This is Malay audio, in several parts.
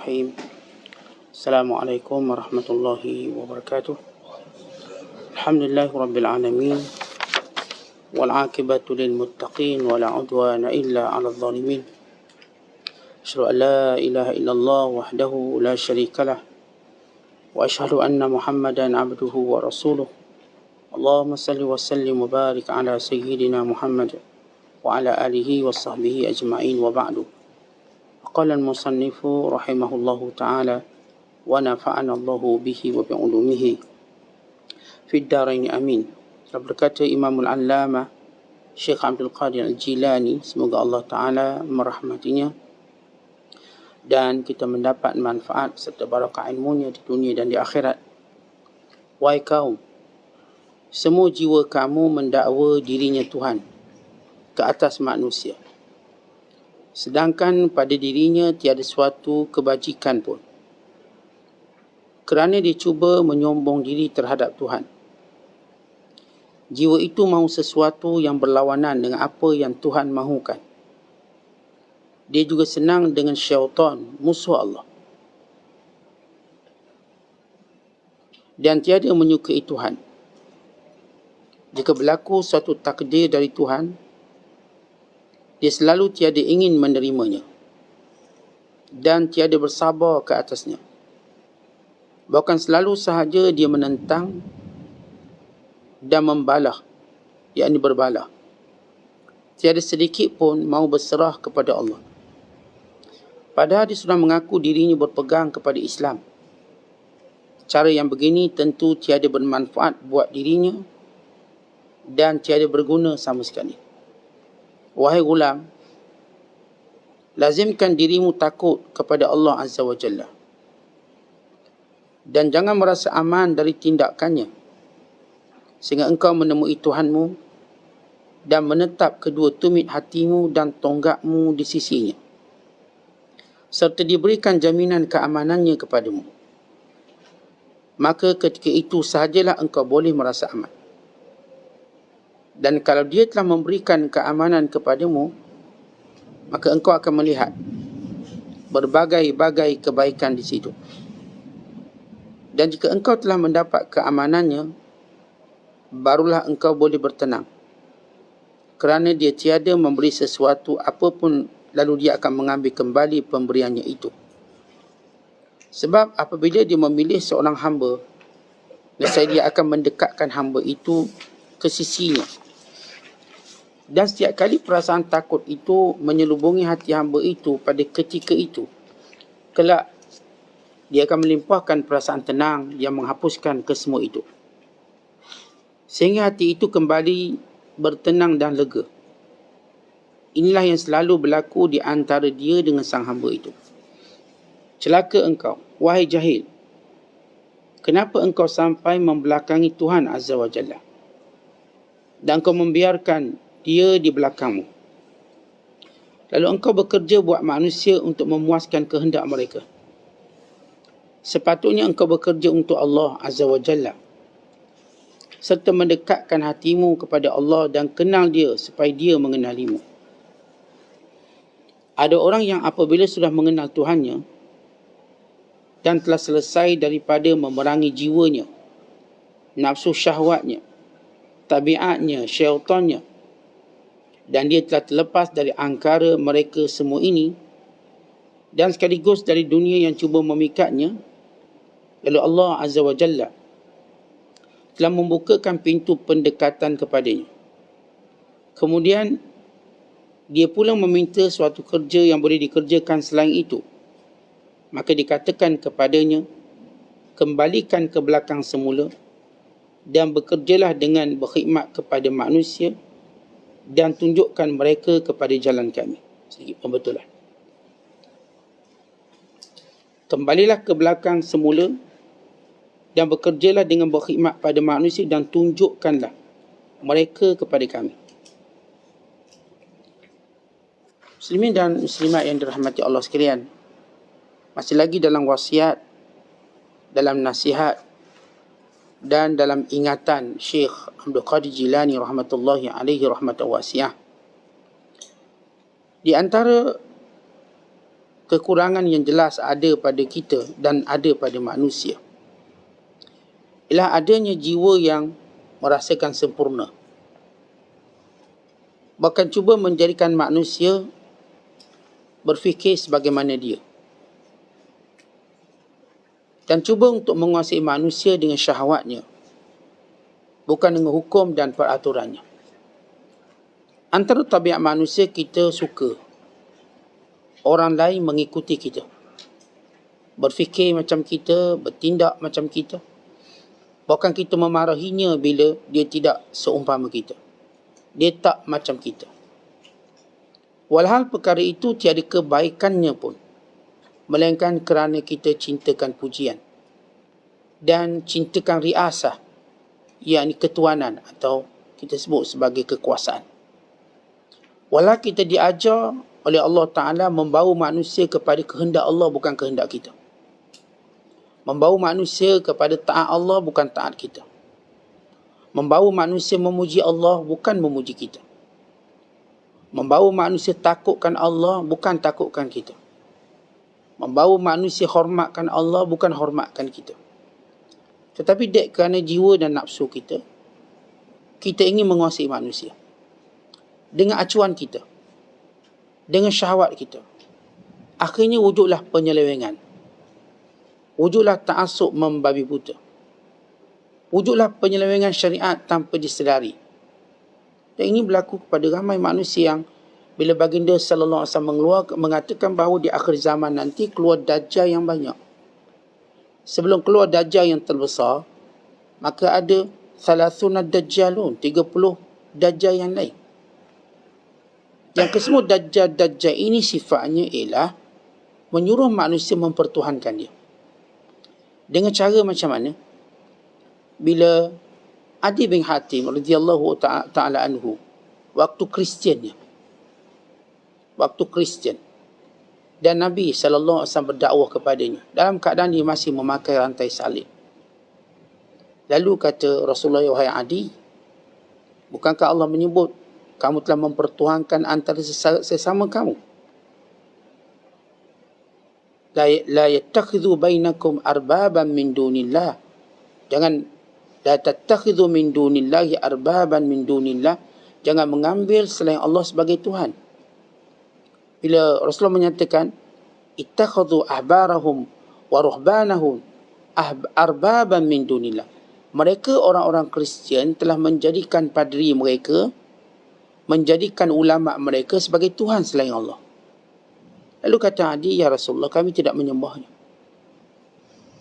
Bismillahirrahmanirrahim. Assalamualaikum warahmatullahi wabarakatuh. Alhamdulillahi rabbil alamin. Wal aqibatu lil muttaqin wa la udwana illa 'alal zalimin. Asyhadu an la ilaha illallah wahdahu la syarika lah. Wa asyhadu anna Muhammadan 'abduhu wa rasuluh. Allahumma salli wa sallim wa barik ala sayyidina Muhammad wa ala alihi wa sahbihi ajma'in wa ba'du. قال المصنف رحمه الله تعالى ونفعنا الله به وبعلومه في الدارين آمين. Berkata Imamul Allamah Syekh Abdul Qadir Al-Jilani, semoga Allah Ta'ala merahmatinya dan kita mendapat manfaat serta barakah ilmunya di dunia dan di akhirat. Wahai kaum, semua jiwa kamu mendakwa dirinya Tuhan ke atas manusia, sedangkan pada dirinya tiada suatu kebajikan pun, kerana dia cuba menyombong diri terhadap Tuhan. Jiwa itu mahu sesuatu yang berlawanan dengan apa yang Tuhan mahukan. Dia juga senang dengan syaitan, musuh Allah, dan tiada menyukai Tuhan. Jika berlaku suatu takdir dari Tuhan, dia selalu tiada ingin menerimanya dan tiada bersabar ke atasnya. Bahkan selalu sahaja dia menentang dan membalah, yakni berbalah. Tiada sedikit pun mahu berserah kepada Allah. Padahal dia sudah mengaku dirinya berpegang kepada Islam. Cara yang begini tentu tiada bermanfaat buat dirinya dan tiada berguna sama sekali. Wahai gulam, lazimkan dirimu takut kepada Allah Azza wa Jalla dan jangan merasa aman dari tindakannya, sehingga engkau menemui Tuhanmu dan menetap kedua tumit hatimu dan tonggakmu di sisinya, serta diberikan jaminan keamanannya kepadamu. Maka ketika itu sahajalah engkau boleh merasa aman. Dan kalau dia telah memberikan keamanan kepadamu, maka engkau akan melihat berbagai-bagai kebaikan di situ. Dan jika engkau telah mendapat keamanannya, barulah engkau boleh bertenang, kerana dia tiada memberi sesuatu apapun lalu dia akan mengambil kembali pemberiannya itu. Sebab apabila dia memilih seorang hamba, nescaya dia akan mendekatkan hamba itu ke sisinya. Dan setiap kali perasaan takut itu menyelubungi hati hamba itu pada ketika itu, kelak dia akan melimpahkan perasaan tenang yang menghapuskan kesemua itu, sehingga hati itu kembali bertenang dan lega. Inilah yang selalu berlaku di antara dia dengan sang hamba itu. Celaka engkau, wahai jahil. Kenapa engkau sampai membelakangi Tuhan Azza wa Jalla dan engkau membiarkan dia di belakangmu? Lalu engkau bekerja buat manusia untuk memuaskan kehendak mereka. Sepatutnya engkau bekerja untuk Allah Azza wa Jalla, serta mendekatkan hatimu kepada Allah dan kenal dia supaya dia mengenalimu. Ada orang yang apabila sudah mengenal Tuhannya dan telah selesai daripada memerangi jiwanya, nafsu syahwatnya, tabiatnya, syaitannya, dan dia telah terlepas dari angkara mereka semua ini dan sekaligus dari dunia yang cuba memikatnya, lalu Allah Azza wa Jalla telah membukakan pintu pendekatan kepadanya. Kemudian dia pula meminta suatu kerja yang boleh dikerjakan selain itu. Maka dikatakan kepadanya, kembalikan ke belakang semula dan bekerjalah dengan berkhidmat kepada manusia dan tunjukkan mereka kepada jalan kami. Sedikit pembetulan. Kembalilah ke belakang semula dan bekerjalah dengan berkhidmat pada manusia dan tunjukkanlah mereka kepada kami. Muslimin dan muslimat yang dirahmati Allah sekalian, masih lagi dalam wasiat, dalam nasihat dan dalam ingatan Syekh Abdul Qadir Jilani rahmatullahi alaihi rahmatan wasi'ah. Di antara kekurangan yang jelas ada pada kita dan ada pada manusia ialah adanya jiwa yang merasakan sempurna. Bahkan cuba menjadikan manusia berfikir sebagaimana dia. Dan cuba untuk menguasai manusia dengan syahwatnya, bukan dengan hukum dan peraturannya. Antara tabiat manusia, kita suka orang lain mengikuti kita, berfikir macam kita, bertindak macam kita. Bahkan kita memarahinya bila dia tidak seumpama kita, dia tak macam kita. Walhal perkara itu tiada kebaikannya pun, melainkan kerana kita cintakan pujian dan cintakan riasah, yakni ketuanan atau kita sebut sebagai kekuasaan. Walau kita diajar oleh Allah Ta'ala membawa manusia kepada kehendak Allah, bukan kehendak kita. Membawa manusia kepada taat Allah, bukan taat kita. Membawa manusia memuji Allah, bukan memuji kita. Membawa manusia takutkan Allah, bukan takutkan kita. Membawa manusia hormatkan Allah, bukan hormatkan kita. Tetapi dek kerana jiwa dan nafsu kita, kita ingin menguasai manusia dengan acuan kita, dengan syahwat kita. Akhirnya wujudlah penyelewengan, wujudlah ta'assub membabi buta, wujudlah penyelewengan syariat tanpa disedari. Dan ini berlaku kepada ramai manusia yang bila baginda sallallahu alaihi wasallam mengatakan bahawa di akhir zaman nanti keluar dajjal yang banyak. Sebelum keluar dajjal yang terbesar, maka ada 30 dajjalun, 30 dajjal yang lain. Yang kesemua dajjal ini sifatnya ialah menyuruh manusia mempertuhankan dia. Dengan cara macam mana? Bila Adi bin Hatim radhiyallahu ta'ala anhu, waktu Kristiannya, dan Nabi SAW berdakwah kepadanya dalam keadaan dia masih memakai rantai salib. Lalu kata Rasulullah, wahai Adi, bukankah Allah menyebut kamu telah mempertuhankan antara sesama kamu? La yattakhidhu bainakum arbaban min dunillah. Jangan, la tattakhidhu min dunillahi arbaban min dunillah. Jangan mengambil selain Allah sebagai Tuhan. Bila Rasulullah menyatakan ittakhadhu ahbarahum wa ruhbanahum arbaban min dunillah, mereka orang-orang Kristian telah menjadikan padri mereka, menjadikan ulama mereka sebagai Tuhan selain Allah. Lalu kata Adi, ya Rasulullah, kami tidak menyembahnya.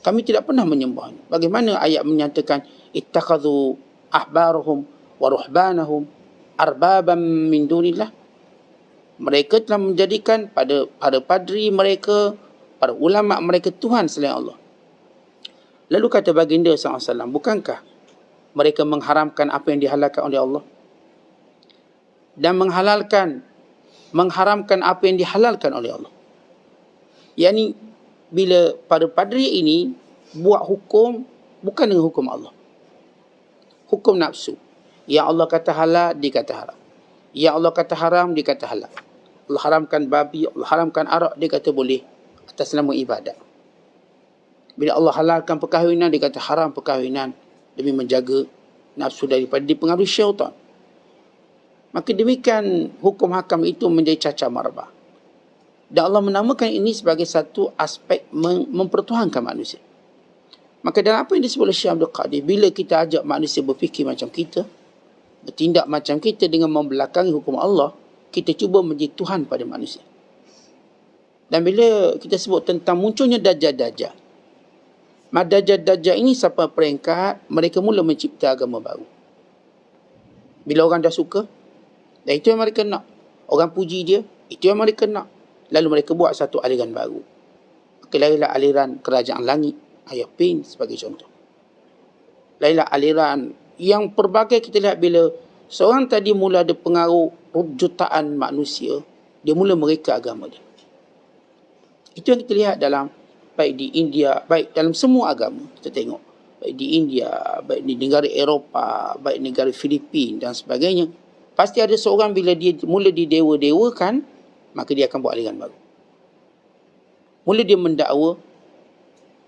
Kami tidak pernah menyembahnya. Bagaimana ayat menyatakan ittakhadhu ahbarahum wa ruhbanahum arbaban min dunillah? Mereka telah menjadikan pada padri mereka, para ulama mereka Tuhan selain Allah. Lalu kata baginda SAW, bukankah mereka mengharamkan apa yang dihalalkan oleh Allah dan mengharamkan apa yang dihalalkan oleh Allah? Yakni bila para padri ini buat hukum bukan dengan hukum Allah, hukum nafsu. Ya Allah kata halal, dia kata haram. Ya Allah kata haram, dia kata halal. Allah haramkan babi, Allah haramkan arak, dia kata boleh atas nama ibadat. Bila Allah halalkan perkahwinan, dia kata haram perkahwinan demi menjaga nafsu daripada dipengaruhi syaitan. Maka demikian hukum hakam itu menjadi cacat marabah. Dan Allah menamakan ini sebagai satu aspek mempertuhankan manusia. Maka dalam apa yang disebut oleh Syekh Abdul Qadir, bila kita ajak manusia berfikir macam kita, bertindak macam kita dengan membelakangi hukum Allah, kita cuba menjadi Tuhan pada manusia. Dan bila kita sebut tentang munculnya dajjal-dajjal, dajjal-dajjal ini sampai peringkat mereka mula mencipta agama baru. Bila orang dah suka, dan itu yang mereka nak, orang puji dia, itu yang mereka nak, lalu mereka buat satu aliran baru. Lahirlah aliran kerajaan langit, Ayah Pin sebagai contoh. Lahirlah aliran yang pelbagai. Kita lihat bila seorang tadi mula ada pengaruh jutaan manusia, dia mula mereka agama dia. Itu yang kita lihat dalam, baik di India, baik dalam semua agama kita tengok, baik di India, baik di negara Eropah, baik negara Filipin dan sebagainya. Pasti ada seorang bila dia mula didewa-dewakan, maka dia akan buat aliran baru. Mula dia mendakwa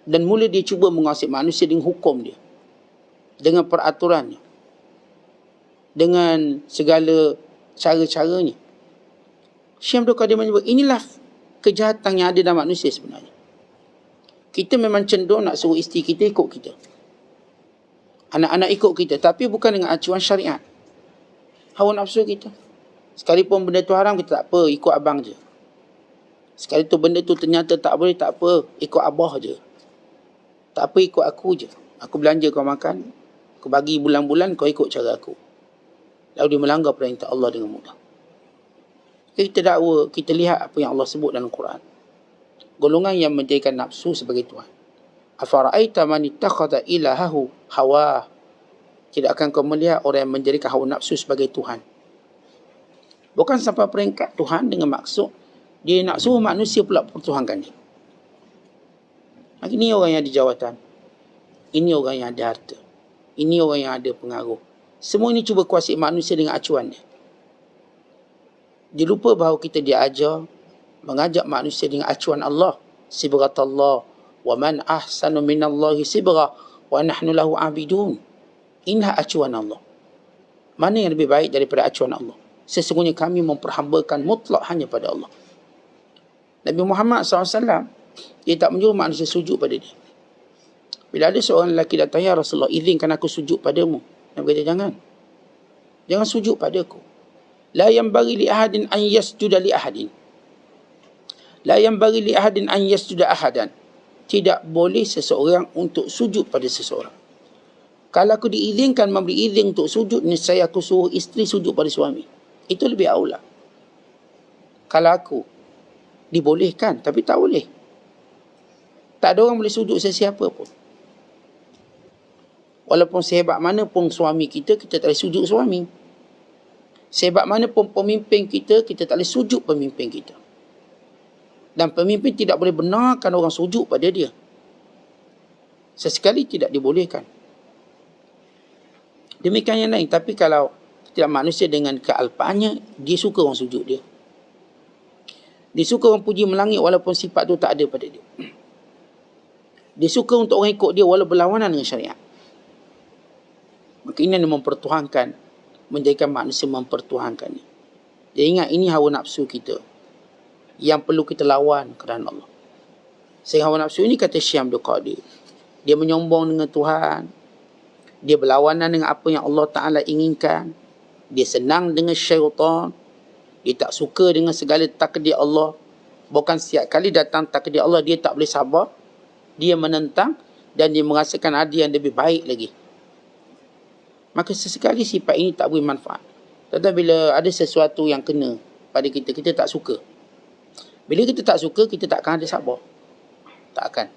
dan mula dia cuba menguasai manusia dengan hukum dia, dengan peraturannya, dengan segala cara-caranya. Syekh Abdul Qadir menyebut inilah kejahatan yang ada dalam manusia sebenarnya. Kita memang cenderung nak suruh isteri kita ikut kita, anak-anak ikut kita, tapi bukan dengan acuan syariat. Hawa nafsu kita. Sekalipun benda tu haram, kita tak apa, ikut abang je. Sekali tu benda tu ternyata tak boleh, tak apa, ikut abah je. Tak apa, ikut aku je. Aku belanja kau makan, aku bagi bulan-bulan, kau ikut cara aku. Lalu dia melanggar perintah Allah dengan mudah. Kita dakwa, kita lihat apa yang Allah sebut dalam Quran. Golongan yang menjadikan nafsu sebagai Tuhan. Afara'aita man ittakhadha ilahahu hawa. Tidak akan kau melihat orang yang menjadikan hawa nafsu sebagai Tuhan. Bukan sampai peringkat Tuhan dengan maksud dia nak suruh manusia pula pertuhankan dia. Ini orang yang ada jawatan. Ini orang yang ada harta. Ini orang yang ada pengaruh. Semua ini cuba kuasai manusia dengan acuan dia. Dia lupa bahawa kita diajar mengajak manusia dengan acuan Allah. Sibghatallah wa man ahsanu minallahi sibghah wa nahnu lahu abidun. Inilah acuan Allah. Mana yang lebih baik daripada acuan Allah? Sesungguhnya kami memperhambakan mutlak hanya pada Allah. Nabi Muhammad SAW, dia tak menyuruh manusia sujud pada dia. Bila ada seorang lelaki datang, ya Rasulullah, izinkan aku sujud padamu. Nabi kata, jangan. Jangan sujud padaku. La yanbaghi li ahadin an yasjuda li ahadin. La yanbaghi li ahadin an yasjuda ahadan. Tidak boleh seseorang untuk sujud pada seseorang. Kalau aku diizinkan memberi izin untuk sujud, niscaya aku suruh isteri sujud pada suami. Itu lebih aula. Kalau aku dibolehkan, tapi tak boleh. Tak ada orang boleh sujud sesiapa pun. Walaupun sehebat mana pun suami kita, kita tak boleh sujud suami. Sehebat mana pun pemimpin kita, kita tak boleh sujud pemimpin kita. Dan pemimpin tidak boleh benarkan orang sujud pada dia. Sesekali tidak dibolehkan. Demikian yang lain. Tapi kalau tidak manusia dengan kealpaannya, dia suka orang sujud dia. Dia suka orang puji melangit walaupun sifat tu tak ada pada dia. Dia suka untuk orang ikut dia walau berlawanan dengan syariat. Maka ini yang mempertuhankan, menjadikan manusia mempertuhankannya. Dia ingat ini hawa nafsu kita yang perlu kita lawan kerana Allah. Sehingga hawa nafsu ini, kata Syekh Abdul Qadir, dia menyombong dengan Tuhan. Dia berlawanan dengan apa yang Allah Ta'ala inginkan. Dia senang dengan syaitan. Dia tak suka dengan segala takdir Allah. Bukan setiap kali datang takdir Allah, dia tak boleh sabar. Dia menentang dan dia merasakan ada yang lebih baik lagi. Maka sesekali sifat ini tak beri manfaat. Tetapi bila ada sesuatu yang kena pada kita, kita tak suka. Bila kita tak suka, kita tak akan ada sabar. Tak akan.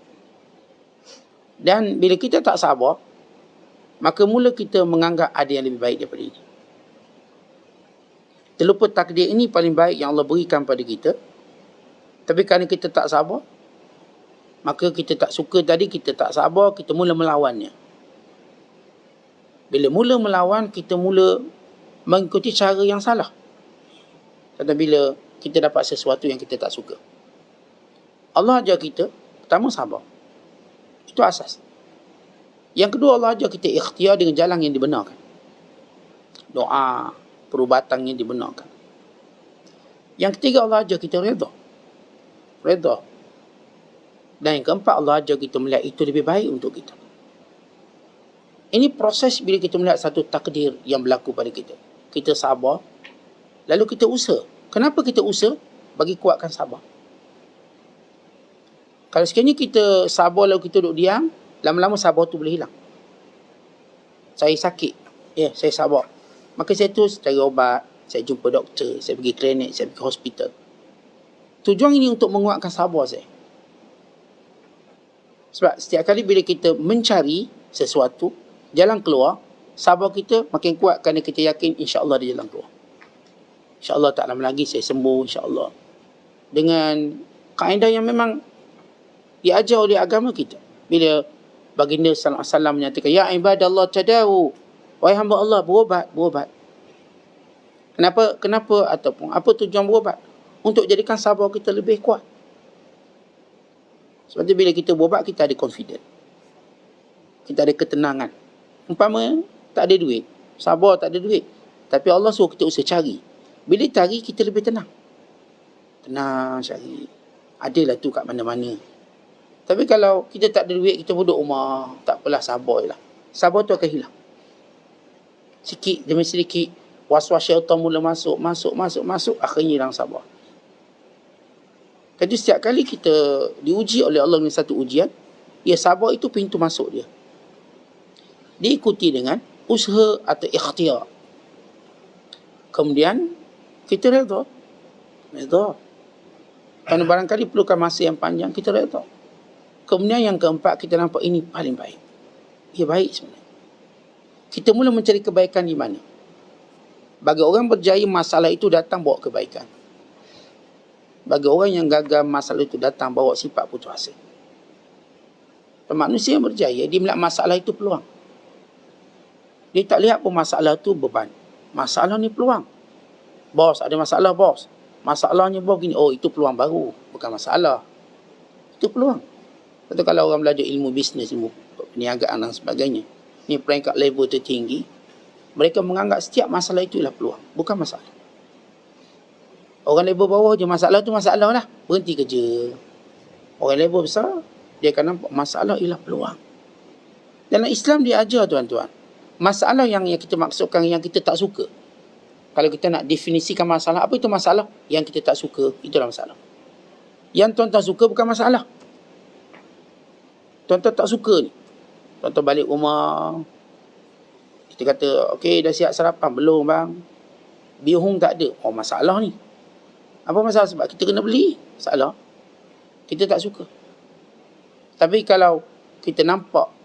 Dan bila kita tak sabar, maka mula kita menganggap ada yang lebih baik daripada ini. Terlupa takdir ini paling baik yang Allah berikan pada kita. Tapi kerana kita tak sabar, maka kita tak suka tadi, kita tak sabar, kita mula melawannya. Bila mula melawan, kita mula mengikuti cara yang salah. Tetapi bila kita dapat sesuatu yang kita tak suka, Allah ajar kita, pertama sabar. Itu asas. Yang kedua, Allah ajar kita ikhtiar dengan jalan yang dibenarkan. Doa, perubatan yang dibenarkan. Yang ketiga, Allah ajar kita redha. Redha. Dan yang keempat, Allah ajar kita melihat itu lebih baik untuk kita. Ini proses bila kita melihat satu takdir yang berlaku pada kita. Kita sabar, lalu kita usaha. Kenapa kita usaha? Bagi kuatkan sabar. Kalau sekiranya kita sabar lalu kita duduk diam, lama-lama sabar tu boleh hilang. Saya sakit, saya sabar. Maka saya terus cari obat, saya jumpa doktor, saya pergi klinik, saya pergi hospital. Tujuan ini untuk menguatkan sabar saya. Sebab setiap kali bila kita mencari sesuatu, jalan keluar, sabar kita makin kuat kerana kita yakin insya-Allah dia jalan keluar. InsyaAllah tak lama lagi saya sembuh, insyaAllah. Dengan kaedah yang memang diajar oleh agama kita. Bila baginda sallallahu alaihi wasallam menyatakan, ya ibadallah tadawu, wahai hamba Allah, berubat. Kenapa ataupun apa tujuan berubat? Untuk jadikan sabar kita lebih kuat. Sebab tu bila kita berubat, kita ada confident. Kita ada ketenangan. Umpama tak ada duit, sabar tak ada duit, tapi Allah suruh kita usaha cari. Bila cari, kita lebih tenang. Tenang cari. Adalah tu kat mana-mana. Tapi kalau kita tak ada duit, kita duduk rumah, tak apalah, sabar je lah. Sabar tu akan hilang. Sikit demi sedikit, was-was syaitan mula masuk, akhirnya hilang sabar. Jadi setiap kali kita diuji oleh Allah dengan satu ujian, ya sabar itu pintu masuk dia. Diikuti dengan usaha atau ikhtiar. Kemudian kita redha. Kerana barangkali perlukan masa yang panjang, kita redha. Kemudian yang keempat, kita nampak ini paling baik. Ya baik sebenarnya. Kita mula mencari kebaikan di mana? Bagi orang berjaya, masalah itu datang bawa kebaikan. Bagi orang yang gagal, masalah itu datang bawa sifat putus asa. Dan manusia yang berjaya, dia melihat masalah itu peluang. Dia tak lihat pun masalah itu beban. Masalah ni peluang. Bos, ada masalah bos. Masalahnya bos gini. Oh, itu peluang baru. Bukan masalah. Itu peluang. Atau kalau orang belajar ilmu bisnes, ilmu perniagaan dan sebagainya, ni peringkat level tertinggi, mereka menganggap setiap masalah itu ialah peluang. Bukan masalah. Orang level bawah je, masalah tu masalah lah. Berhenti kerja. Orang level besar, dia akan nampak masalah ialah peluang. Dalam Islam dia ajar tuan-tuan. Masalah yang kita maksudkan yang kita tak suka. Kalau kita nak definisikan masalah, apa itu masalah? Yang kita tak suka, itulah masalah. Yang tuan-tuan suka bukan masalah. Tuan-tuan tak suka ni. Tuan-tuan balik rumah, kita kata, okey dah siap sarapan. Belum bang. Bihun tak ada. Oh, masalah ni. Apa masalah? Sebab kita kena beli. Masalah. Kita tak suka. Tapi kalau kita nampak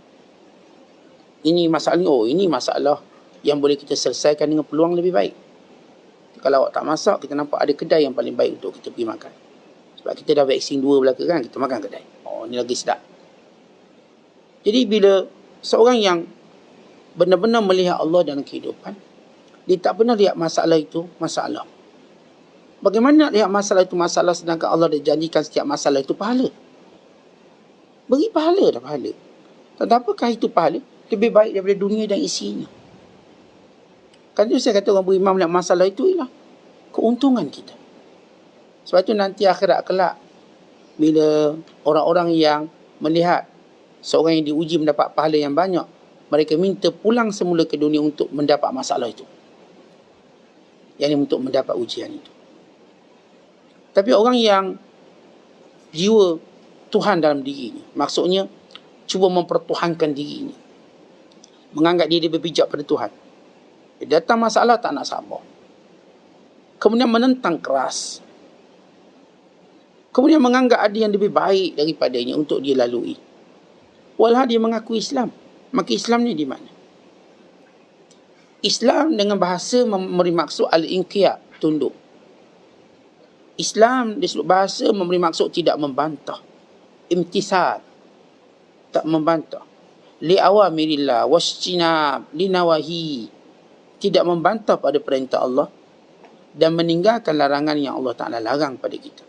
ini masalah ni, oh ini masalah yang boleh kita selesaikan dengan peluang lebih baik. Kalau awak tak masak, kita nampak ada kedai yang paling baik untuk kita pergi makan. Sebab kita dah vaksin 2 belaka kan, kita makan kedai. Oh, ni lagi sedap. Jadi bila seorang yang benar-benar melihat Allah dalam kehidupan, dia tak pernah lihat masalah itu masalah. Bagaimana nak lihat masalah itu masalah sedangkan Allah dah janjikan setiap masalah itu pahala? Beri pahala dah pahala. Tentang apakah itu pahala? Lebih baik daripada dunia dan isinya. Kan itu saya kata orang beriman melihat masalah itu ialah keuntungan kita. Sebab itu nanti akhirat kelak, bila orang-orang yang melihat seorang yang diuji mendapat pahala yang banyak, mereka minta pulang semula ke dunia untuk mendapat masalah itu. Yang untuk mendapat ujian itu. Tapi orang yang jiwa Tuhan dalam dirinya, maksudnya cuba mempertuhankan dirinya, menganggap diri berpijak pada Tuhan. Dia datang masalah tak nak sabar. Kemudian menentang keras. Kemudian menganggap ada yang lebih baik daripadanya untuk dia lalui. Walau dia mengaku Islam. Maka Islam ni di mana? Islam dengan bahasa memberi maksud al-inqiyad, tunduk. Islam di seluruh bahasa memberi maksud tidak membantah. Imtisal, tak membantah. Li awamirillah wasjinab li nawahi, tidak membantah pada perintah Allah dan meninggalkan larangan yang Allah Ta'ala larang pada kita.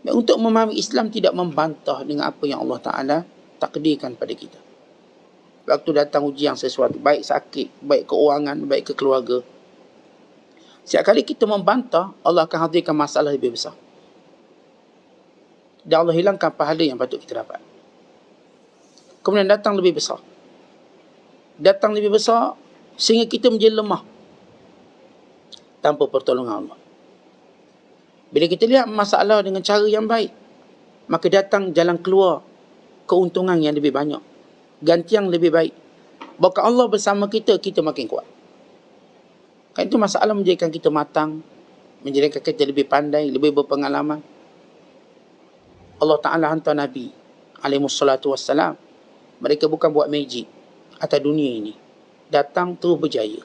Dan untuk memahami Islam tidak membantah dengan apa yang Allah Ta'ala takdirkan pada kita. Waktu datang ujian sesuatu, baik sakit, baik keuangan, baik ke keluarga, setiap kali kita membantah, Allah akan hadirkan masalah lebih besar. Dan Allah hilangkan pahala yang patut kita dapat. Kemudian datang lebih besar. Datang lebih besar sehingga kita menjadi lemah tanpa pertolongan Allah. Bila kita lihat masalah dengan cara yang baik, maka datang jalan keluar, keuntungan yang lebih banyak, ganti yang lebih baik. Bahkan Allah bersama kita, kita makin kuat. Kan itu masalah menjadikan kita matang, menjadikan kita lebih pandai, lebih berpengalaman. Allah Ta'ala hantar Nabi alaihissalatu wassalam. Mereka bukan buat magic atas dunia ini. Datang terus berjaya.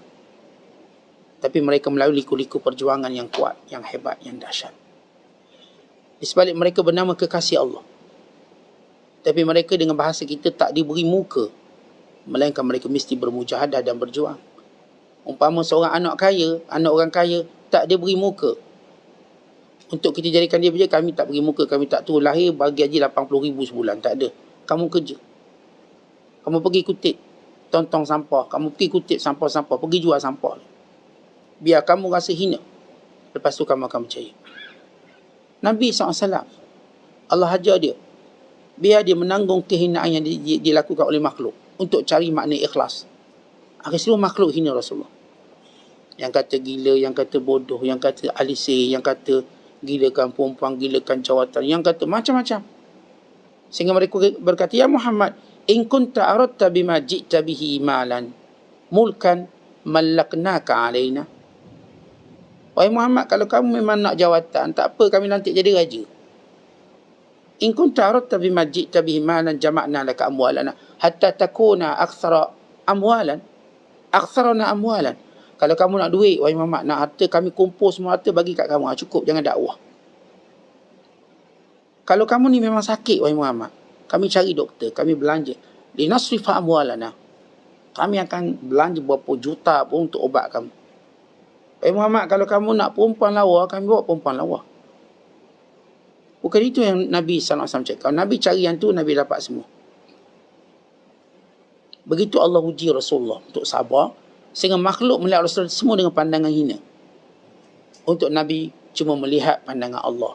Tapi mereka melalui liku-liku perjuangan yang kuat, yang hebat, yang dahsyat. Di sebalik mereka bernama kekasih Allah. Tapi mereka dengan bahasa kita tak diberi muka, melainkan mereka mesti bermujahadah dan berjuang. Umpama seorang anak kaya, anak orang kaya, tak dia beri muka. Untuk kita jadikan dia bekerja, kami tak pergi muka, kami tak turun lahir, bagi gaji 80,000 sebulan. Tak ada. Kamu kerja. Kamu pergi kutip tong-tong sampah. Kamu pergi kutip sampah-sampah. Pergi jual sampah. Biar kamu rasa hina. Lepas tu kamu akan percaya. Nabi SAW, Allah ajar dia. Biar dia menanggung kehinaan yang dilakukan oleh makhluk. Untuk cari makna ikhlas. Akhirnya seluruh makhluk hina Rasulullah. Yang kata gila, yang kata bodoh, yang kata alisih, yang kata gilakan perempuan, gilakan jawatan, yang kata macam-macam. Sehingga mereka berkata, ya Muhammad, in kunta aradta bima ji'ta bihi malan mulkan mallaknaka alaina. Wahai Muhammad, kalau kamu memang nak jawatan, tak apa, kami nanti jadi raja. In kunta aradta bima ji'ta bihi malan jama'na laka amwalana hatta takuna aktsara amwalan aktsarana amwalan. Kalau kamu nak duit, wahai Muhammad, nak harta, kami kumpul semua harta bagi kat kamu. Cukup, jangan dakwah. Kalau kamu ni memang sakit, wahai Muhammad, kami cari doktor, kami belanja. Linasrifa amwalana. Kami akan belanja berapa juta pun untuk obat kamu. Wahai Muhammad, kalau kamu nak perempuan lawa, kami bawa perempuan lawa. Bukan itu yang Nabi SAW cakap. Kalau Nabi cari yang tu, Nabi dapat semua. Begitu Allah uji Rasulullah untuk sabar. Sehingga makhluk melihat Rasulullah semua dengan pandangan hina. Untuk Nabi cuma melihat pandangan Allah.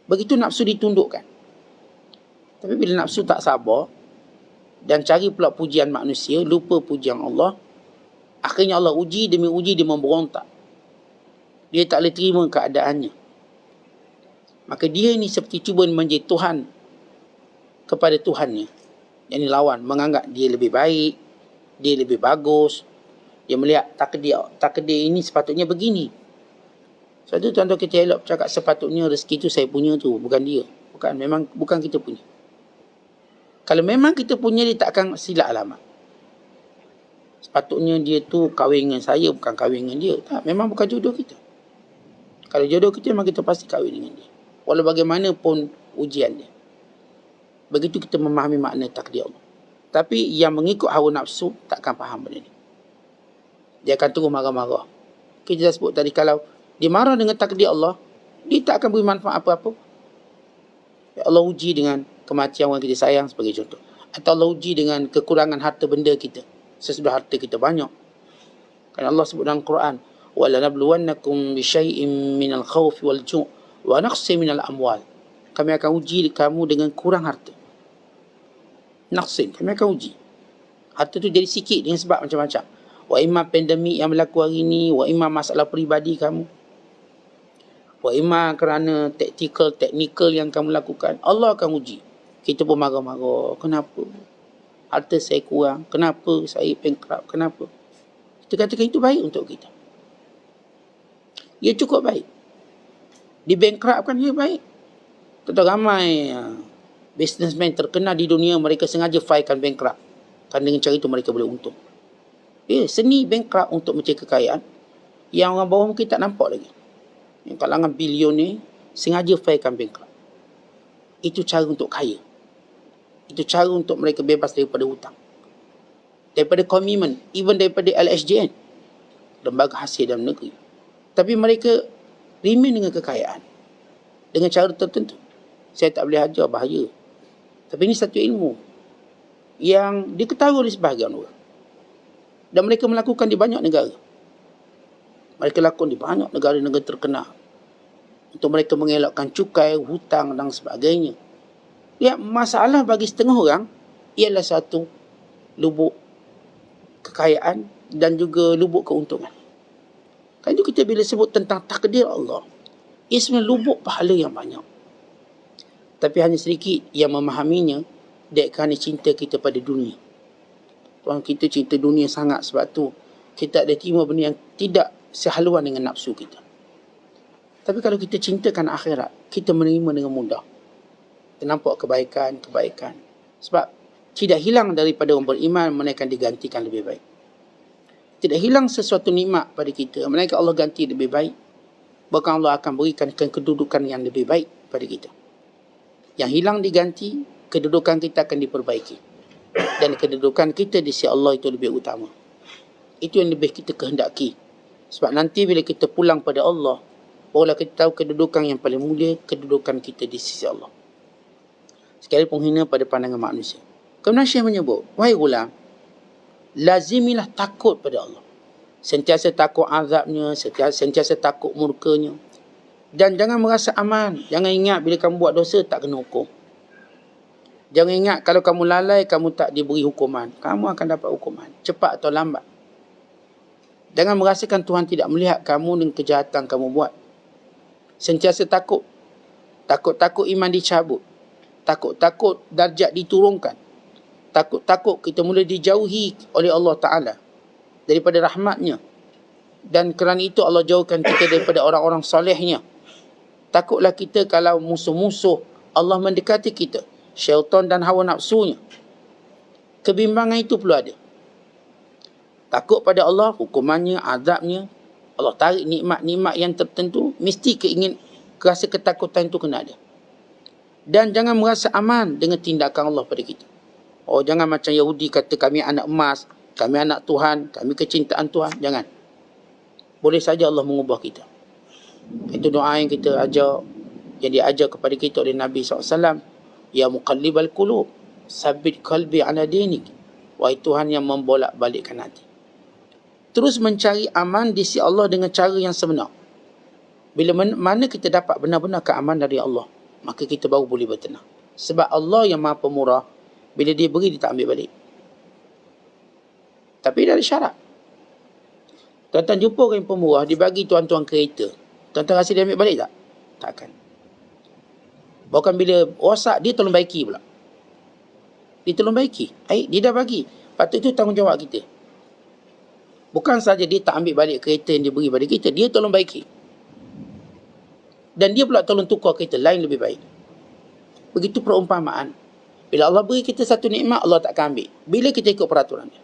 Begitu nafsu ditundukkan. Tapi bila nafsu tak sabar dan cari pula pujian manusia, lupa pujian Allah, akhirnya Allah uji demi uji dia memberontak. Dia tak boleh terima keadaannya. Maka dia ni seperti cuba menjadi Tuhan kepada Tuhannya. Yang ni lawan, menganggap dia lebih baik, dia lebih bagus. Dia melihat takdir ini sepatutnya begini. Sebab tu tuan-tuan kita elok cakap sepatutnya rezeki tu saya punya tu, bukan dia. Bukan kita punya. Kalau memang kita punya, dia tak akan silap alamat. Sepatutnya dia tu kahwin dengan saya, bukan kahwin dengan dia. Tak, memang bukan jodoh kita. Kalau jodoh kita, memang kita pasti kahwin dengan dia. Walau bagaimanapun ujian dia. Begitu kita memahami makna takdir Allah. Tapi yang mengikut hawa nafsu takkan faham benda ni. Dia akan terus marah-marah. Kita dah sebut tadi, kalau dia marah dengan takdir Allah, dia tak akan beri manfaat apa-apa. Allah uji dengan kematian orang kita sayang sebagai contoh. Atau Allah uji dengan kekurangan harta benda kita sesudah harta kita banyak. Kerana Allah sebut dalam Quran, وَلَنَبْلُوَنَّكُمْ بِشَيْءٍ مِنَ الْخَوْفِ وَالْجُوعِ وَنَقْصٍ مِنَ الْأَمْوَالِ. Kami akan uji kamu dengan kurang harta. Naqsin, kami akan uji. Harta tu jadi sikit dengan sebab macam-macam. Wa imma pandemik yang berlaku hari ni, wa imma masalah peribadi kamu, wa imma kerana teknikal yang kamu lakukan. Allah akan uji. Kita pun marah-marah. Kenapa? Harta saya kurang. Kenapa saya bankrupt? Kenapa? Kita katakan itu baik untuk kita. Ia cukup baik. Di bankruptkan dia baik. Tentu ramai businessman terkenal di dunia, mereka sengaja filekan bankrupt. Kerana dengan cara itu mereka boleh untung. Seni bankrupt untuk mencari kekayaan yang orang bawah mungkin tak nampak lagi. Yang kalangan bilioner sengaja filekan bankrupt. Itu cara untuk kaya. Itu cara untuk mereka bebas daripada hutang, daripada komitmen, even daripada LHJN, lembaga hasil dalam negeri. Tapi mereka remain dengan kekayaan dengan cara tertentu. Saya tak boleh ajar, bahaya. Tapi ini satu ilmu yang diketahui oleh sebahagian orang. Dan mereka melakukan di banyak negara. Mereka lakukan di banyak negara-negara terkenal. Untuk mereka mengelakkan cukai, hutang dan sebagainya. Ya, masalah bagi setengah orang ialah satu lubuk kekayaan dan juga lubuk keuntungan. Kan itu kita bila sebut tentang takdir Allah, ia sebenarnya lubuk pahala yang banyak. Tapi hanya sedikit yang memahaminya, dia kerana cinta kita pada dunia. Tuan, kita cinta dunia sangat, sebab tu kita ada terima benda yang tidak sehaluan dengan nafsu kita. Tapi kalau kita cintakan akhirat, kita menerima dengan mudah. Kita nampak kebaikan. Sebab tidak hilang daripada orang beriman, melainkan digantikan lebih baik. Tidak hilang sesuatu nikmat pada kita, melainkan Allah ganti lebih baik. Bahkan Allah akan berikan kedudukan yang lebih baik pada kita. Yang hilang diganti, kedudukan kita akan diperbaiki. Dan kedudukan kita di sisi Allah itu lebih utama. Itu yang lebih kita kehendaki. Sebab nanti bila kita pulang pada Allah, barulah kita tahu kedudukan yang paling mulia, kedudukan kita di sisi Allah. Sekalipun hina pada pandangan manusia. Kemudian Syekh menyebut, wahai gulam, lazimilah takut pada Allah. Sentiasa takut azabnya, sentiasa takut murkanya. Dan jangan merasa aman. Jangan ingat bila kamu buat dosa tak kena hukum. Jangan ingat kalau kamu lalai, kamu tak diberi hukuman. Kamu akan dapat hukuman, cepat atau lambat. Jangan merasakan Tuhan tidak melihat kamu dengan kejahatan kamu buat. Sentiasa takut. Takut-takut iman dicabut. Takut-takut darjat diturunkan. Takut-takut kita mula dijauhi oleh Allah Ta'ala daripada rahmatnya. Dan kerana itu Allah jauhkan kita daripada orang-orang solehnya. Takutlah kita kalau musuh-musuh Allah mendekati kita. Syaitan dan hawa nafsunya. Kebimbangan itu perlu ada. Takut pada Allah, hukumannya, azabnya. Allah tarik nikmat-nikmat yang tertentu. Mesti rasa ketakutan itu kena ada. Dan jangan merasa aman dengan tindakan Allah pada kita. Oh, jangan macam Yahudi kata kami anak emas, kami anak Tuhan, kami kecintaan Tuhan. Jangan. Boleh saja Allah mengubah kita. Itu doa yang kita ajar, yang diajar kepada kita oleh Nabi SAW. Ya muqallibal qulub, sabbit qalbi ala dinik. Wahai Tuhan yang membolak-balikkan hati. Terus mencari aman di sisi Allah dengan cara yang sebenar. Bila mana kita dapat benar-benar keamanan dari Allah, maka kita baru boleh bertenang. Sebab Allah yang Maha Pemurah, bila dia beri, dia tak ambil balik. Tapi dia ada syarat. Tuan-tuan jumpa orang yang pemurah, dia bagi tuan-tuan kereta. Tuan-tuan rasa dia ambil balik tak? Takkan. Bahkan bila rosak, dia tolong baiki pula. Dia tolong baiki. Dia dah bagi. Patut itu tanggungjawab kita. Bukan saja dia tak ambil balik kereta yang dia beri pada kita, dia tolong baiki. Dan dia pula tolong tukar kereta lain lebih baik. Begitu perumpamaan. Bila Allah beri kita satu nikmat, Allah tak akan ambil. Bila kita ikut peraturan dia.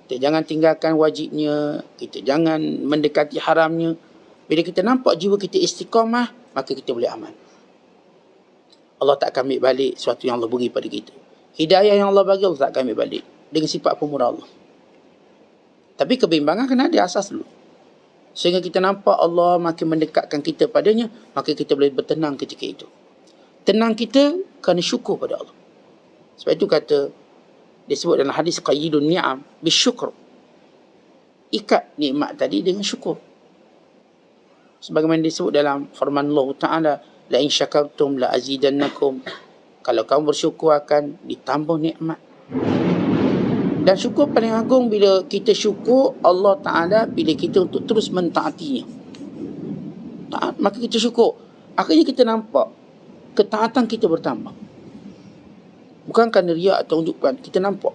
Kita jangan tinggalkan wajibnya. Kita jangan mendekati haramnya. Bila kita nampak jiwa kita istiqamah, maka kita boleh aman. Allah tak akan ambil balik sesuatu yang Allah beri pada kita. Hidayah yang Allah bagi, Allah tak akan ambil balik. Dengan sifat pemurah Allah. Tapi kebimbangan kena ada asas dulu. Sehingga kita nampak Allah makin mendekatkan kita padanya, maka kita boleh bertenang ketika itu. Tenang kita kerana syukur pada Allah. Sebab itu kata, disebut dalam hadis qayyidun ni'am bisyukr. Ikat nikmat tadi dengan syukur. Sebagaimana disebut dalam firman Allah Ta'ala, la in syakartum la azidannakum. Kalau kamu bersyukur akan ditambah nikmat. Dan syukur paling agung bila kita syukur Allah Ta'ala pilih kita untuk terus mentaatinya. Taat, maka kita syukur. Akhirnya kita nampak ketaatan kita bertambah. Bukan kerana riak atau unjukkan. Kita nampak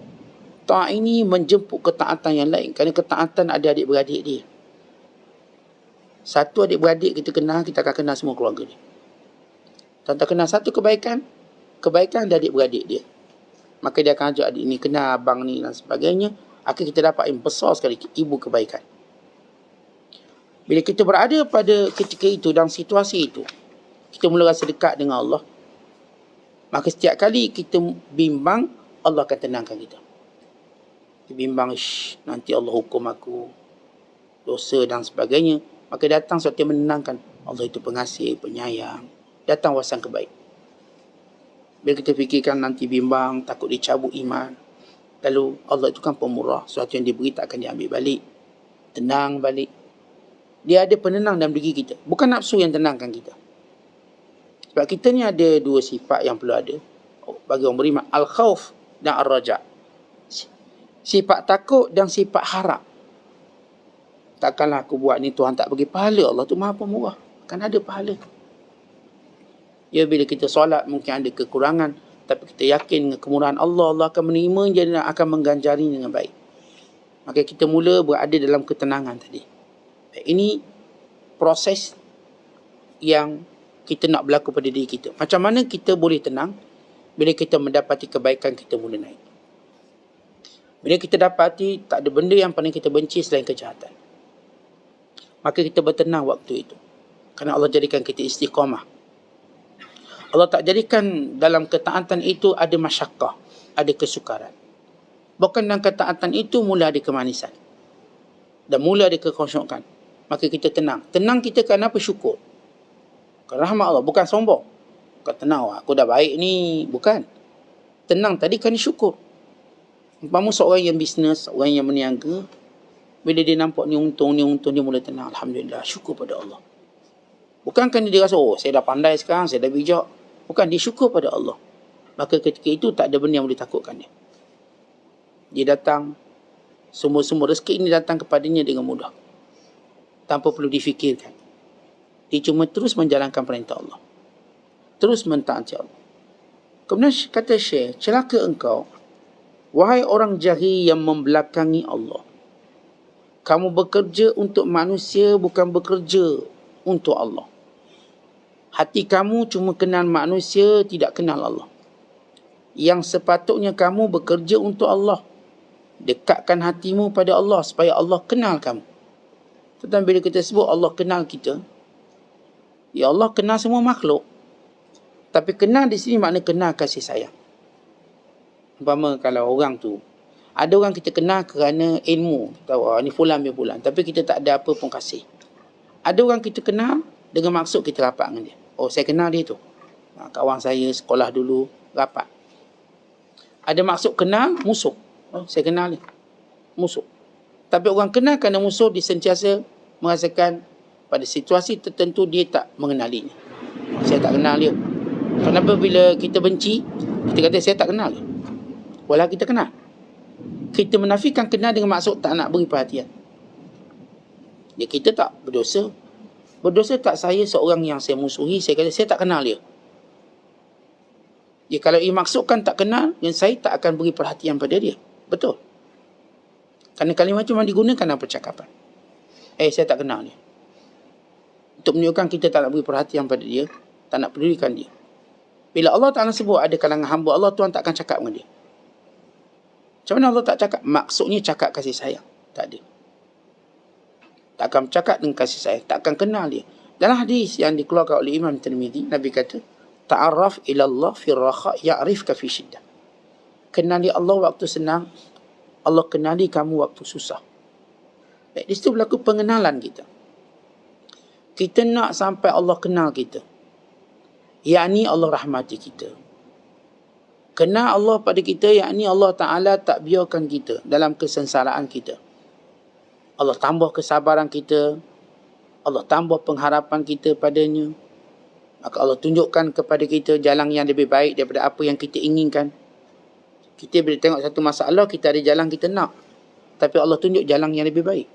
taat ini menjemput ketaatan yang lain. Kerana ketaatan ada adik-beradik dia. Satu adik-beradik kita kenal, kita akan kenal semua keluarga dia. Tentang kenal satu kebaikan ada adik-beradik dia. Maka dia akan ajak adik ni, kenal abang ni dan sebagainya. Akhirnya kita dapat yang besar sekali ibu kebaikan. Bila kita berada pada ketika itu, dalam situasi itu, kita mula rasa dekat dengan Allah. Maka setiap kali kita bimbang, Allah akan tenangkan kita. Kita bimbang, nanti Allah hukum aku, dosa dan sebagainya. Maka datang sesuatu yang menenangkan. Allah itu pengasih, penyayang. Datang wawasan kebaik. Bila kita fikirkan nanti bimbang, takut dicabut iman. Lalu Allah itu kan pemurah. Sesuatu yang diberi tak akan diambil balik. Tenang balik. Dia ada penenang dalam diri kita. Bukan nafsu yang tenangkan kita. Sebab kita ni ada dua sifat yang perlu ada. Bagi orang beriman. Al-khawf dan ar-raja. Sifat takut dan sifat harap. Takkanlah aku buat ni Tuhan tak bagi pahala. Allah tu Maha Pemurah. Kan ada pahala. Ya, bila kita solat mungkin ada kekurangan. Tapi kita yakin dengan kemurahan Allah. Allah akan menerima dan akan mengganjari dengan baik. Maka kita mula berada dalam ketenangan tadi. Ini proses yang kita nak berlaku pada diri kita. Macam mana kita boleh tenang? Bila kita mendapati kebaikan, kita mula naik. Bila kita dapati tak ada benda yang paling kita benci selain kejahatan. Maka kita bertenang waktu itu. Kerana Allah jadikan kita istiqamah. Allah tak jadikan dalam ketaatan itu ada masyakkah, ada kesukaran. Bukan dalam ketaatan itu mula ada kemanisan. Dan mula ada kekhusyukan. maka kita tenang. Tenang kita kerana bersyukur. Kerana rahmat Allah, bukan sombong. Bukan tenang, aku dah baik ni. Bukan. Tenang tadi kerana syukur. Umpama seorang yang bisnes, orang yang berniaga, bila dia nampak ni untung, dia mula tenang. Alhamdulillah, syukur pada Allah. Bukan kerana dia rasa, saya dah pandai sekarang, saya dah bijak. Bukan, dia syukur pada Allah. Maka ketika itu tak ada benda yang boleh takutkan dia. Dia datang, semua rezeki ini datang kepadanya dengan mudah. Tanpa perlu difikirkan. Dia cuma terus menjalankan perintah Allah. Terus mentaati Allah. Kemudian kata Syekh, celaka engkau, wahai orang jahil yang membelakangi Allah. Kamu bekerja untuk manusia, bukan bekerja untuk Allah. Hati kamu cuma kenal manusia, tidak kenal Allah. Yang sepatutnya kamu bekerja untuk Allah. Dekatkan hatimu pada Allah supaya Allah kenal kamu. Tetapi bila kita sebut Allah kenal kita, ya Allah kenal semua makhluk. Tapi kenal di sini makna kenal kasih sayang. Umpama kalau orang tu, ada orang kita kenal kerana ilmu. Tahu, ni fulan bin fulan. Tapi kita tak ada apa pun kasih. Ada orang kita kenal dengan maksud kita rapat dengan dia. Saya kenal dia tu. Kawan saya sekolah dulu, rapat. Ada maksud kenal, musuh. Saya kenal dia. Musuh. Tapi orang kenal kerana musuh, dia sentiasa merasakan pada situasi tertentu dia tak mengenalinya. Saya tak kenal dia. Kenapa bila kita benci, kita kata saya tak kenal dia. Walau kita kenal. Kita menafikan kenal dengan maksud tak nak beri perhatian. Dia kita tak berdosa. Berdosa tak saya seorang yang saya musuhi, saya kata saya tak kenal dia. Ya, kalau ia maksudkan tak kenal, dan saya tak akan beri perhatian pada dia. Betul. Kerana kalimah itu memang digunakan dalam percakapan. Saya tak kenal dia. Untuk menunjukkan kita tak nak beri perhatian pada dia, tak nak pedulikan dia. Bila Allah Ta'ala sebut ada kalangan hamba Allah, Tuhan tak akan cakap dengan dia. Macam mana Allah tak cakap? Maksudnya cakap kasih sayang. Tak ada. Tak akan bercakap dengan kasih sayang. Tak akan kenal dia. Dalam hadis yang dikeluarkan oleh Imam Tirmidzi, Nabi kata, ta'arraf ilallah fi rakha ya'rifka fi syiddah. Kenali Allah waktu senang, Allah kenali kamu waktu susah. Baik, di situ berlaku pengenalan kita. Kita nak sampai Allah kenal kita. Yakni Allah rahmati kita. Kenal Allah pada kita, yakni Allah Ta'ala tak biarkan kita dalam kesengsaraan kita. Allah tambah kesabaran kita. Allah tambah pengharapan kita padanya. Maka Allah tunjukkan kepada kita jalan yang lebih baik daripada apa yang kita inginkan. Kita bila tengok satu masalah, kita ada jalan kita nak. Tapi Allah tunjuk jalan yang lebih baik.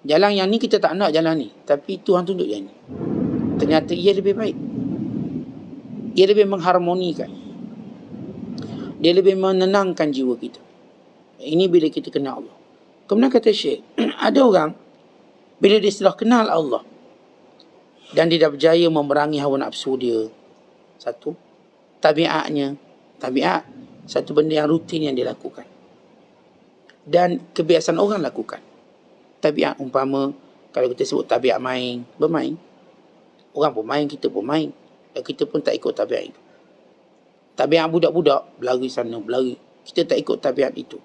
Jalan yang ni kita tak nak jalan ni. Tapi Tuhan tunjuk jalan ni. Ternyata ia lebih baik. Ia lebih mengharmonikan. Dia lebih menenangkan jiwa kita. Ini bila kita kenal Allah. Kemudian kata Syekh, ada orang, bila dia sudah kenal Allah, dan dia dah berjaya memerangi hawa nafsu dia, satu, tabiat, satu benda yang rutin yang dia lakukan. Dan kebiasaan orang lakukan. Tabiat umpama, kalau kita sebut tabiat bermain. Orang pun main, kita pun main. Dan kita pun tak ikut tabiat itu. Tabiat budak-budak, berlari sana, berlari. Kita tak ikut tabiat itu.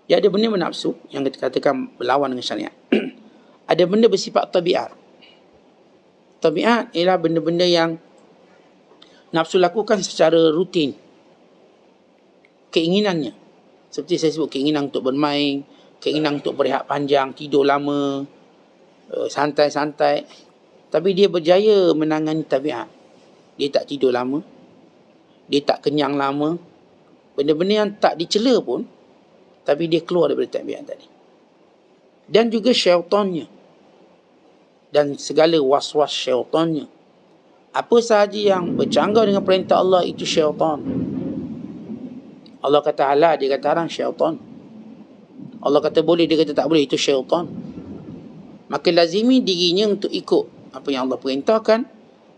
Dia ada benda bernafsu, yang kita katakan berlawan dengan syariat. Ada benda bersifat tabiat. Tabiat ialah benda-benda yang nafsu lakukan secara rutin. Keinginannya. Seperti saya sebut, keinginan untuk bermain, keinginan untuk berehat panjang, tidur lama, santai-santai. Tapi dia berjaya menangani tabiat. Dia tak tidur lama. Dia tak kenyang lama. Benda-benda yang tak dicela pun, tapi dia keluar daripada tabiat tadi. Dan juga syaitannya. Dan segala was-was syaitannya. Apa sahaja yang bercanggah dengan perintah Allah, itu syaitan. Allah kata halal, dia kata haram, syaitan. Allah kata boleh, dia kata tak boleh, itu syaitan. Maka lazimi dirinya untuk ikut apa yang Allah perintahkan.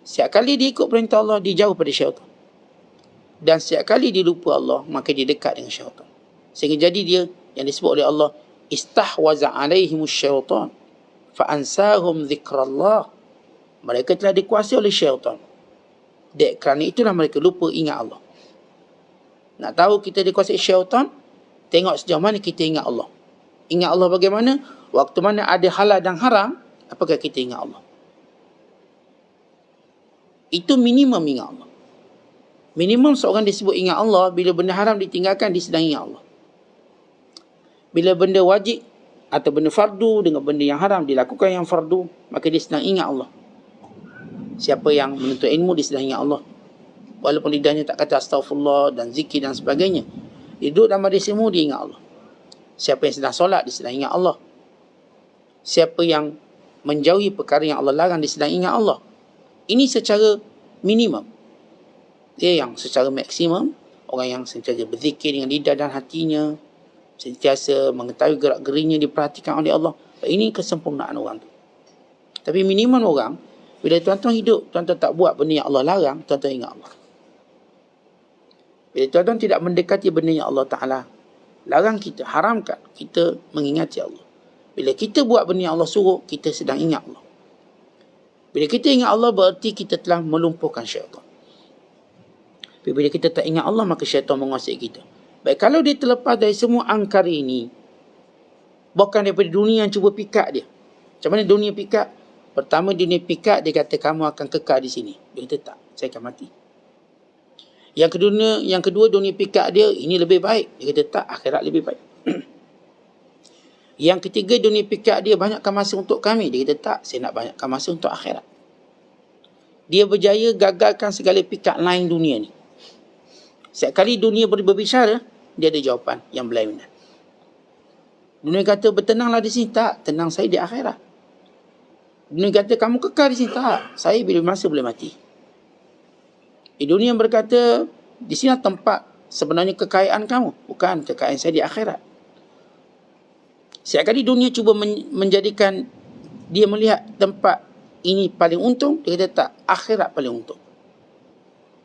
Setiap kali dia ikut perintah Allah, dia jauh pada syaitan. Dan setiap kali dia lupa Allah, maka dia dekat dengan syaitan. Sehingga jadi dia, yang disebut oleh Allah, istahwaza alaihimus syaitan fa'ansahum zikrallah. Mereka telah dikuasai oleh syaitan. Kerana itulah mereka lupa ingat Allah. Nak tahu kita dikuasai syaitan? Tengok sejauh mana kita ingat Allah. Ingat Allah bagaimana? Waktu mana ada halal dan haram, apakah kita ingat Allah? Itu minimum ingat Allah. Minimum seorang disebut ingat Allah bila benda haram ditinggalkan, dia sedang ingat Allah. Bila benda wajib atau benda fardu dengan benda yang haram dilakukan yang fardu, maka dia sedang ingat Allah. Siapa yang menuntut ilmu, dia sedang ingat Allah. Walaupun lidahnya tak kata astaghfirullah dan zikir dan sebagainya, dia duduk dalam majlis ilmu, dia ingat Allah. Siapa yang sedang solat, dia sedang ingat Allah. Siapa yang menjauhi perkara yang Allah larang, dia sedang ingat Allah. Ini secara minimum. Dia yang secara maksimum, orang yang sentiasa berzikir dengan lidah dan hatinya, sentiasa mengetahui gerak-gerinya diperhatikan oleh Allah. Ini kesempurnaan orang tu. Tapi minimum orang, bila tuan-tuan hidup, tuan-tuan tak buat benda yang Allah larang, tuan-tuan ingat Allah. Bila tuan-tuan tidak mendekati benda yang Allah Ta'ala larang kita, haramkan, kita mengingati Allah. Bila kita buat benda yang Allah suruh, kita sedang ingat Allah. Bila kita ingat Allah, berarti kita telah melumpuhkan syaitan. Tapi bila kita tak ingat Allah, maka syaitan menguasai kita. Baik, kalau dia terlepas dari semua angkara ini, bukan daripada dunia yang cuba pikat dia. Macam mana dunia pikat? Pertama, dunia pikat, dia kata kamu akan kekal di sini. Dia kata tak, saya akan mati. Yang kedua dunia pikat dia, ini lebih baik. Dia kata tak, akhirat lebih baik. Yang ketiga, dunia pikat dia, banyakkan masa untuk kami. Dia kata tak, saya nak banyakkan masa untuk akhirat. Dia berjaya gagalkan segala pikat lain dunia ni. Setiap kali dunia berbicara, dia ada jawapan yang berlainan. Dunia kata bertenanglah di sini, tak, tenang saya di akhirat. Dunia kata kamu kekal di sini, tak, saya bila masa boleh mati. Dunia berkata di sini tempat sebenarnya kekayaan kamu, bukan kekayaan saya di akhirat. Setiap kali dunia cuba menjadikan dia melihat tempat ini paling untung, dia kata tak, akhirat paling untung.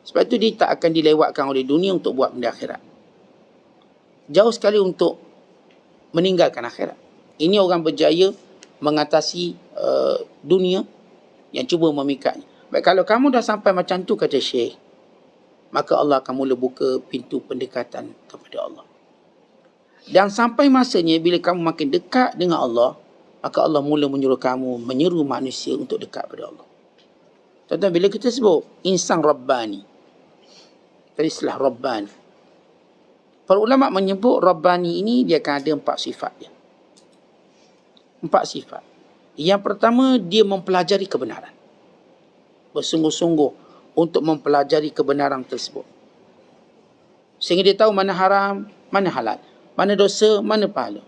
Sebab itu dia tak akan dilewatkan oleh dunia untuk buat benda akhirat. Jauh sekali untuk meninggalkan akhirat. Ini orang berjaya mengatasi dunia yang cuba memikatnya. Baik, kalau kamu dah sampai macam tu, kata Syekh, maka Allah akan mula buka pintu pendekatan kepada Allah. Dan sampai masanya bila kamu makin dekat dengan Allah, maka Allah mula menyuruh kamu menyeru manusia untuk dekat pada Allah. Tuan-tuan, bila kita sebut insan Rabbani, tadi istilah Rabbani, para ulama menyebut Rabbani ini dia akan ada 4 sifat dia. 4 sifat. Yang pertama, dia mempelajari kebenaran. Bersungguh-sungguh untuk mempelajari kebenaran tersebut. Sehingga dia tahu mana haram, mana halal, mana dosa, mana pahala.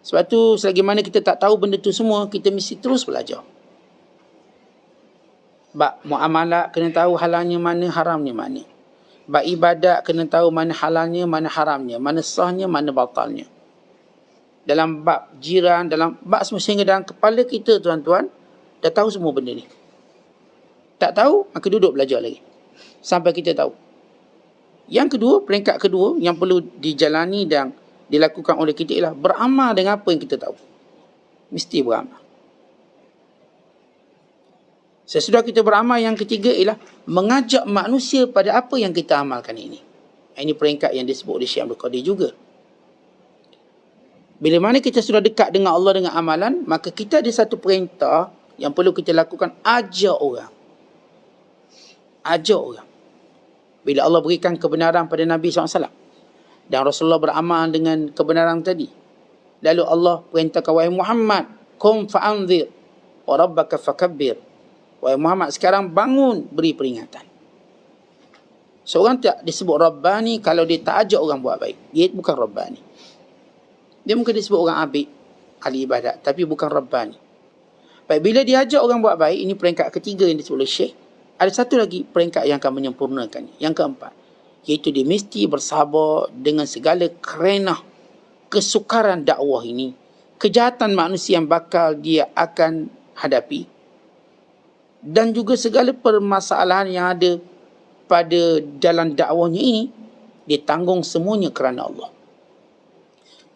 Sebab tu selagi mana kita tak tahu benda tu semua, kita mesti terus belajar. Bab muamalah kena tahu halalnya mana, haramnya mana. Bab ibadat kena tahu mana halalnya, mana haramnya, mana sahnya, mana batalnya. Dalam bab jiran, dalam bab semua, sehingga dalam kepala kita, tuan-tuan, dah tahu semua benda ni. Tak tahu, maka duduk belajar lagi sampai kita tahu. Yang kedua, peringkat kedua yang perlu dijalani dan dilakukan oleh kita ialah beramal dengan apa yang kita tahu. Mesti beramal. Sesudah kita beramal, yang ketiga ialah mengajak manusia pada apa yang kita amalkan ini. Ini peringkat yang disebut oleh Syekh Abdul Qadir juga. Bila mana kita sudah dekat dengan Allah dengan amalan, maka kita ada satu perintah yang perlu kita lakukan, ajak orang. Ajak orang. Bila Allah berikan kebenaran pada Nabi SAW dan Rasulullah beramal dengan kebenaran tadi, lalu Allah perintahkan, wahai Muhammad, qum fa'anzir wa rabbaka fakabbir. Wahai Muhammad, sekarang bangun, beri peringatan. Seorang tak disebut Rabbani kalau dia tak ajak orang buat baik. Dia bukan Rabbani. Dia mungkin disebut orang abid, ahli ibadat, tapi bukan Rabbani. Baik, bila dia ajak orang buat baik, ini peringkat ketiga yang disebut oleh Syekh. Ada satu lagi peringkat yang akan menyempurnakannya. Yang keempat, iaitu dia mesti bersabar dengan segala kerenah, kesukaran dakwah ini, kejahatan manusia yang bakal dia akan hadapi, dan juga segala permasalahan yang ada pada jalan dakwahnya ini, dia tanggung semuanya kerana Allah.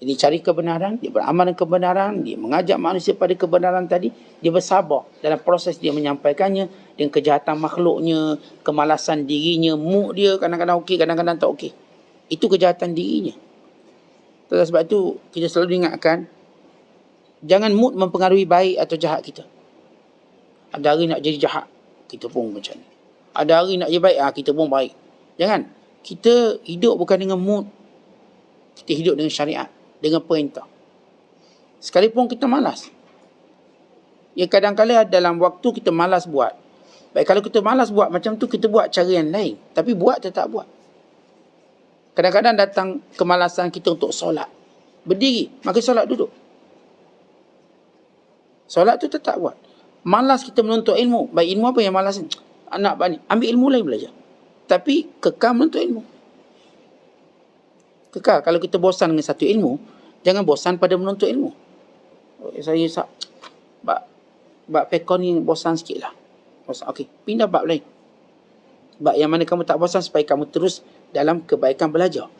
Jadi cari kebenaran, dia beramal dengan kebenaran, dia mengajak manusia pada kebenaran tadi, dia bersabar dalam proses dia menyampaikannya, dengan kejahatan makhluknya, kemalasan dirinya, mood dia kadang-kadang okey, kadang-kadang tak okey. Itu kejahatan dirinya. Sebab itu kita selalu ingatkan, Jangan mood mempengaruhi baik atau jahat kita. Ada hari nak jadi jahat, kita pun macam ni. Ada hari nak jadi baik, kita pun baik. Jangan. Kita hidup bukan dengan mood. Kita hidup dengan syariat, dengan perintah. Sekalipun kita malas. Ya, kadang-kadang dalam waktu kita malas buat. Baik, kalau kita malas buat macam tu, kita buat cara yang lain. Tapi buat tetap buat. Kadang-kadang datang kemalasan kita untuk solat. Berdiri, maka solat duduk. Solat tu tetap buat. Malas kita menuntut ilmu. Baik, ilmu apa yang malas ni? Anak bani, ambil ilmu lain belajar. Tapi kekal menuntut ilmu. Kekal. Kalau kita bosan dengan satu ilmu, jangan bosan pada menuntut ilmu. Saya bab pekon ni bosan sikit lah. Okey, pindah bab lain. Bab yang mana kamu tak bosan supaya kamu terus dalam kebaikan belajar.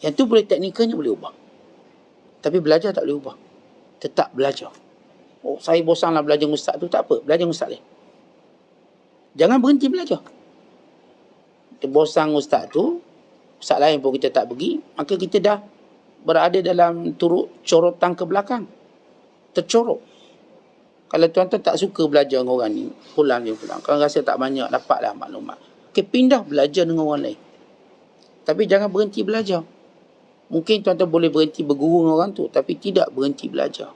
Yang tu boleh teknikalnya boleh ubah. Tapi belajar tak boleh ubah. Tetap belajar. Oh, saya bosanlah belajar ustaz tu, tak apa. Belajar ustaz lain. Jangan berhenti belajar. Kita bosan ustaz tu, ustaz lain pun kita tak pergi, maka kita dah berada dalam turut corotan ke belakang. Tercorok. Kalau tuan-tuan tak suka belajar dengan orang ni, pulang dia pulang. Kalau rasa tak banyak, dapatlah maklumat. Okay, pindah belajar dengan orang lain. Tapi jangan berhenti belajar. Mungkin tuan-tuan boleh berhenti berguru dengan orang tu, tapi tidak berhenti belajar.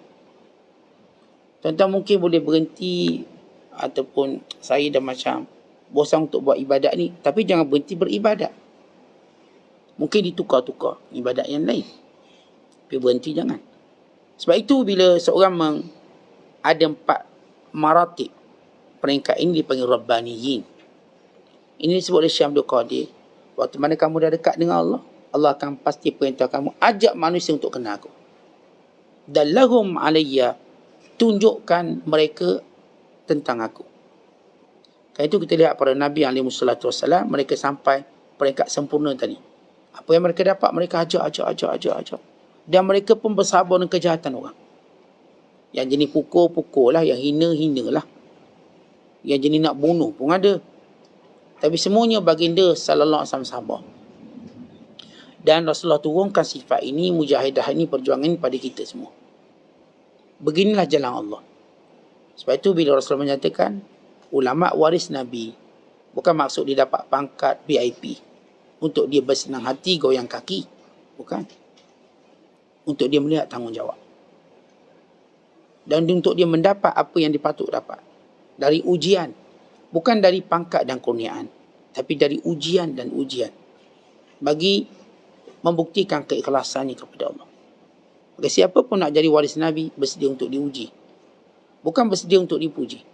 Tuan-tuan mungkin boleh berhenti, ataupun saya dah macam bosan untuk buat ibadat ni, tapi jangan berhenti beribadat. Mungkin ditukar-tukar ibadat yang lain. Tapi berhenti jangan. Sebab itu bila seorang ada 4 maratib, peringkat ini dipanggil Rabbaniyin. Ini disebut oleh Syekh Abdul Qadir. Waktu mana kamu dah dekat dengan Allah, Allah akan pasti perintah kamu, ajak manusia untuk kenal aku. Dallahum alayya, tunjukkan mereka tentang aku. Karena itu kita lihat para Nabi alaihi wassalatu wassalam, mereka sampai peringkat sempurna tadi. Apa yang mereka dapat, mereka ajak. Dan mereka pun bersabar dengan kejahatan orang. Yang jenis pukul lah, yang hina lah. Yang jenis nak bunuh pun ada. Tapi semuanya baginda sallallahu alaihi wasallam sabar. Dan Rasulullah turunkan sifat ini, mujahidah ini, perjuangan ini pada kita semua. Beginilah jalan Allah. Sebab itu bila Rasulullah menyatakan, ulama waris Nabi, bukan maksud dia dapat pangkat VIP. Untuk dia bersenang hati, goyang kaki. Bukan. Untuk dia melihat tanggungjawab. Dan untuk dia mendapat apa yang dipatut dapat. Dari ujian. Bukan dari pangkat dan kurniaan. Tapi dari ujian dan ujian. Bagi membuktikan keikhlasannya kepada Allah. Maka siapa pun nak jadi waris Nabi, bersedia untuk diuji. Bukan bersedia untuk dipuji.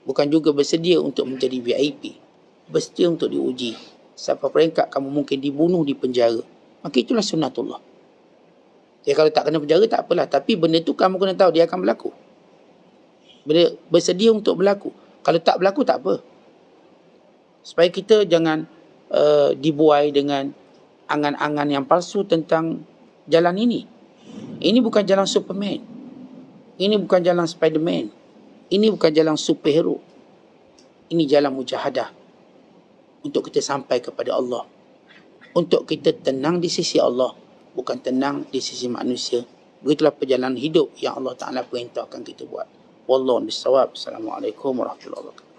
Bukan juga bersedia untuk menjadi VIP. Bersedia untuk diuji. Sampai peringkat kamu mungkin dibunuh di penjara. Maka itulah sunnatullah. Ya, kalau tak kena penjara tak apalah. Tapi benda tu kamu kena tahu dia akan berlaku. Benda bersedia untuk berlaku. Kalau tak berlaku tak apa. Supaya kita jangan dibuai dengan angan-angan yang palsu tentang jalan ini. Ini bukan jalan Superman. Ini bukan jalan Spiderman. Ini bukan jalan superhero. Ini jalan mujahadah. Untuk kita sampai kepada Allah. Untuk kita tenang di sisi Allah. Bukan tenang di sisi manusia. Begitulah perjalanan hidup yang Allah Ta'ala perintahkan kita buat. Wallahu a'lam bishawab. Assalamualaikum warahmatullahi wabarakatuh.